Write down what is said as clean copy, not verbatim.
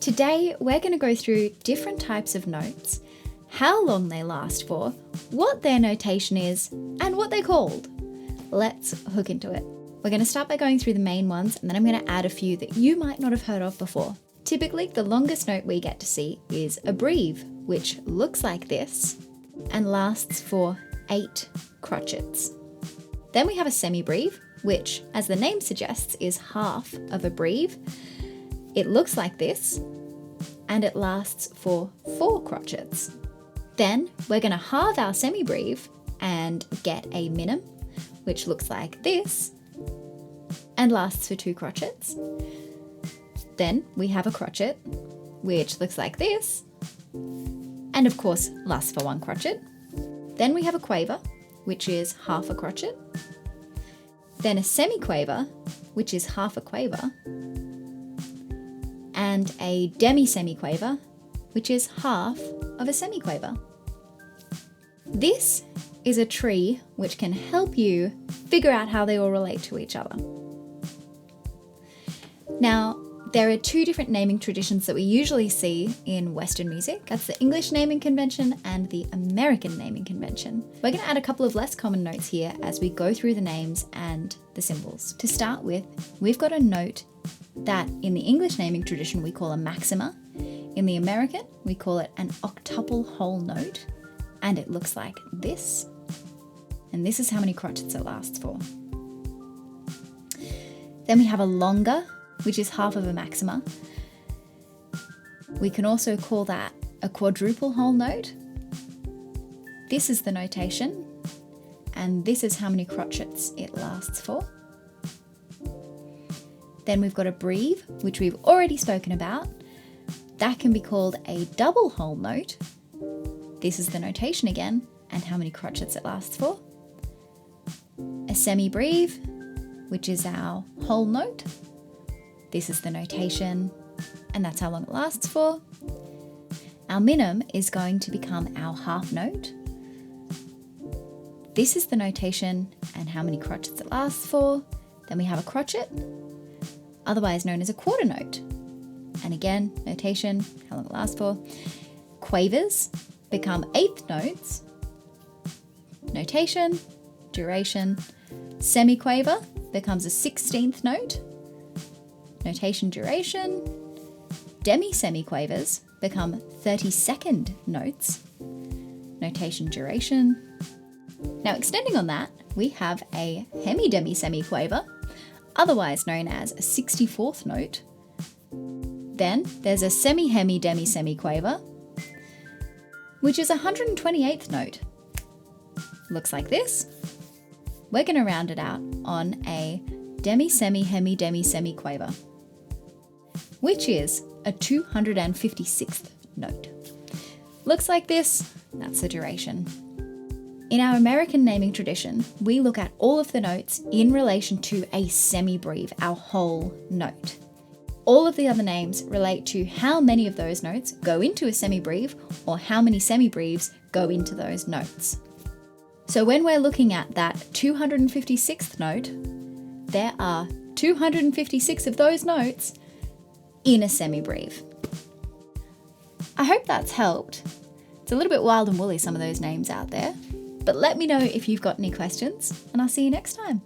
Today, we're going to go through different types of notes, how long they last for, what their notation is, and what they're called. Let's hook into it. We're going to start by going through the main ones, and then I'm going to add a few that you might not have heard of before. Typically, the longest note we get to see is a breve, which looks like this and lasts for 8 crotchets. Then we have a semibreve, which, as the name suggests, is half of a breve. It looks like this, and it lasts for 4 crotchets. Then we're going to halve our semibreve and get a minim, which looks like this, and lasts for 2 crotchets. Then we have a crotchet, which looks like this, and of course lasts for 1 crotchet. Then we have a quaver, which is half a crotchet. Then a semiquaver, which is half a quaver. And a demi-semiquaver, which is half of a semiquaver. This is a tree which can help you figure out how they all relate to each other. Now, there are 2 different naming traditions that we usually see in Western music. That's the English naming convention and the American naming convention. We're going to add a couple of less common notes here as we go through the names and the symbols. To start with, we've got a note that in the English naming tradition we call a maxima. In the American, we call it an octuple whole note, and it looks like this. And this is how many crotchets it lasts for. Then we have a longa, which is half of a maxima. We can also call that a quadruple whole note. This is the notation, and this is how many crotchets it lasts for. Then we've got a breve, which we've already spoken about. That can be called a double whole note. This is the notation again, and how many crotchets it lasts for. A semibreve, which is our whole note. This is the notation, and that's how long it lasts for. Our minim is going to become our half note. This is the notation and how many crotchets it lasts for. Then we have a crotchet, otherwise known as a quarter note. And again, notation, how long it lasts for. Quavers become 1/8 notes. Notation, duration. Semiquaver becomes a 16th note. Notation, duration. Demi-semiquavers become 32nd notes. Notation, duration. Now extending on that, we have a hemi-demi-semiquaver, otherwise known as a 64th note. Then there's a semi-hemi-demi-semiquaver, which is a 128th note. Looks like this. We're going to round it out on a demi-semi-hemi-demi-semiquaver, which is a 256th note. Looks like this. That's the duration. In our American naming tradition, we look at all of the notes in relation to a semibreve, our whole note. All of the other names relate to how many of those notes go into a semibreve or how many semibreves go into those notes. So when we're looking at that 256th note, there are 256 of those notes in a semibreve. I hope that's helped. It's a little bit wild and woolly, some of those names out there, but let me know if you've got any questions, and I'll see you next time.